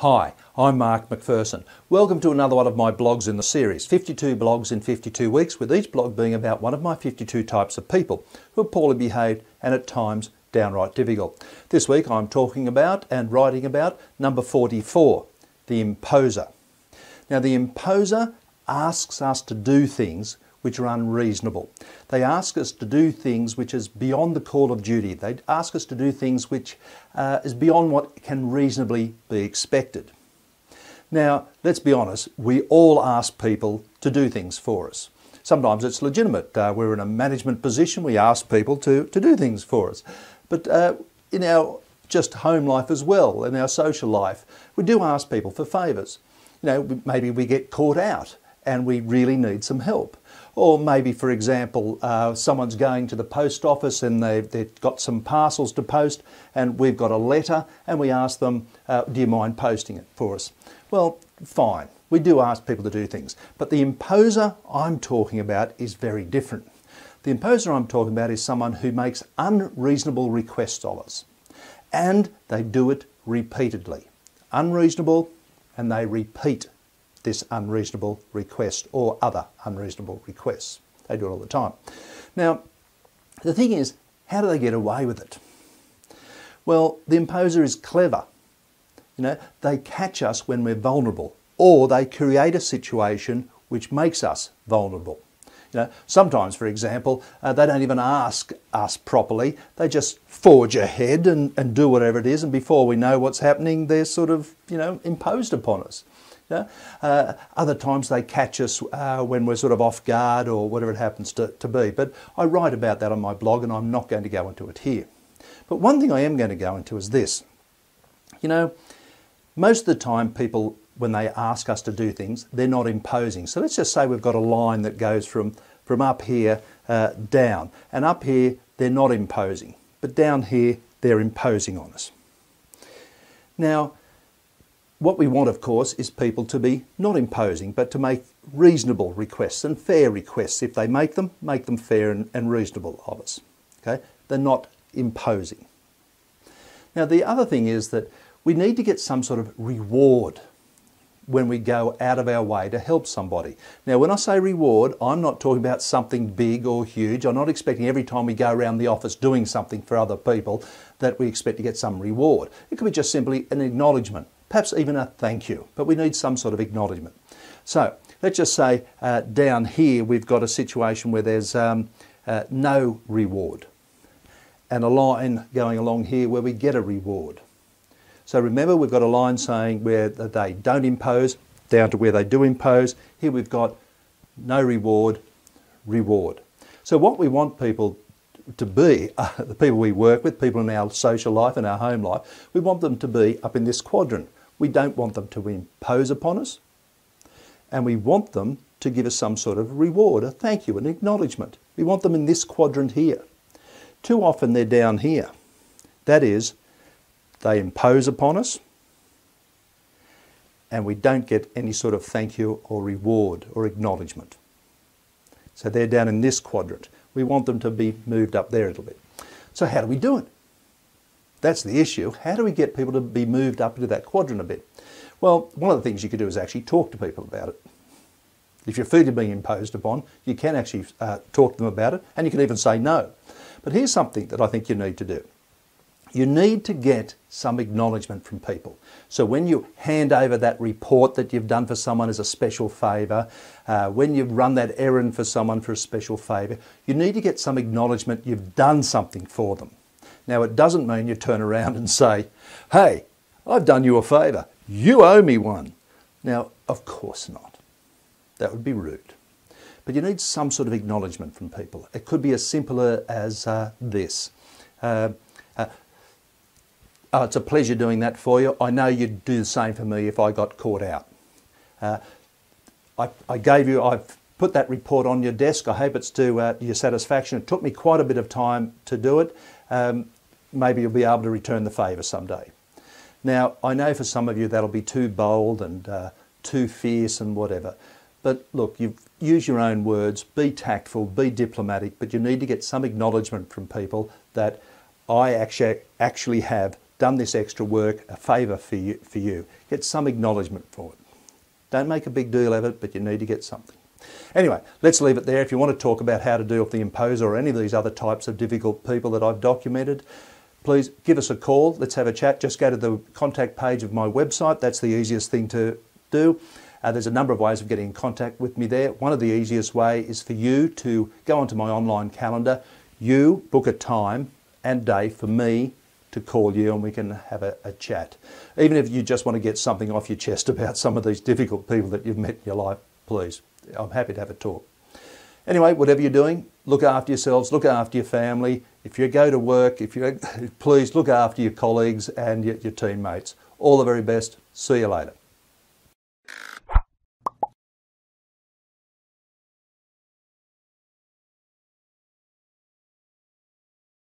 Hi, I'm Mark McPherson. Welcome to another one of my blogs in the series, 52 blogs in 52 weeks, with each blog being about one of my 52 types of people who are poorly behaved and at times downright difficult. This week I'm talking about and writing about number 44, the imposer. Now the imposer asks us to do things which are unreasonable. They ask us to do things which is beyond the call of duty. They ask us to do things which is beyond what can reasonably be expected. Now, let's be honest, we all ask people to do things for us. Sometimes it's legitimate. We're in a management position, we ask people to do things for us. But in our just home life as well, in our social life, we do ask people for favours. You know, maybe we get caught out and we really need some help. Or maybe, for example, someone's going to the post office and they've got some parcels to post and we've got a letter and we ask them, do you mind posting it for us? Well, fine. We do ask people to do things. But the imposer I'm talking about is very different. The imposer I'm talking about is someone who makes unreasonable requests of us. And they do it repeatedly. Unreasonable, and they repeat this unreasonable request or other unreasonable requests. They do it all the time. Now, the thing is, how do they get away with it? Well, the imposer is clever. You know, they catch us when we're vulnerable, or they create a situation which makes us vulnerable. You know, sometimes, for example, they don't even ask us properly. They just forge ahead and do whatever it is, and before we know what's happening, they're sort of, you know, imposed upon us. Other times they catch us when we're sort of off guard or whatever it happens to be. But I write about that on my blog and I'm not going to go into it here. But one thing I am going to go into is this. You know, most of the time people, when they ask us to do things, they're not imposing. So let's just say we've got a line that goes from up here down. And up here, they're not imposing. But down here, they're imposing on us. Now, what we want, of course, is people to be not imposing, but to make reasonable requests and fair requests. If they make them fair and reasonable of us. Okay? They're not imposing. Now, the other thing is that we need to get some sort of reward when we go out of our way to help somebody. Now, when I say reward, I'm not talking about something big or huge. I'm not expecting every time we go around the office doing something for other people that we expect to get some reward. It could be just simply an acknowledgement. Perhaps even a thank you, but we need some sort of acknowledgement. So let's just say down here we've got a situation where there's no reward and a line going along here where we get a reward. So remember, we've got a line saying where they don't impose down to where they do impose. Here we've got no reward, reward. So what we want people to be, the people we work with, people in our social life and our home life, we want them to be up in this quadrant. We don't want them to impose upon us, and we want them to give us some sort of reward, a thank you, an acknowledgement. We want them in this quadrant here. Too often they're down here. That is, they impose upon us, and we don't get any sort of thank you or reward or acknowledgement. So they're down in this quadrant. We want them to be moved up there a little bit. So how do we do it? That's the issue. How do we get people to be moved up into that quadrant a bit? Well, one of the things you could do is actually talk to people about it. If you feel you're being imposed upon, you can actually talk to them about it, and you can even say no. But here's something that I think you need to do. You need to get some acknowledgement from people. So when you hand over that report that you've done for someone as a special favour, when you've run that errand for someone for a special favour, you need to get some acknowledgement you've done something for them. Now, it doesn't mean you turn around and say, hey, I've done you a favour. You owe me one. Now, of course not. That would be rude. But you need some sort of acknowledgement from people. It could be as simple as this. Oh, it's a pleasure doing that for you. I know you'd do the same for me if I got caught out. I've put that report on your desk. I hope it's to your satisfaction. It took me quite a bit of time to do it. Maybe you'll be able to return the favour someday. Now, I know for some of you that'll be too bold and too fierce and whatever. But look, use your own words, be tactful, be diplomatic, but you need to get some acknowledgement from people that I actually have done this extra work, a favour for you. Get some acknowledgement for it. Don't make a big deal of it, but you need to get something. Anyway, let's leave it there. If you want to talk about how to deal with the imposer or any of these other types of difficult people that I've documented, please give us a call. Let's have a chat. Just go to the contact page of my website. That's the easiest thing to do. There's a number of ways of getting in contact with me there. One of the easiest way is for you to go onto my online calendar. You book a time and day for me to call you and we can have a chat. Even if you just want to get something off your chest about some of these difficult people that you've met in your life, please. I'm happy to have a talk. Anyway, whatever you're doing, look after yourselves, look after your family. If you go to work, please look after your colleagues and your teammates. All the very best. See you later.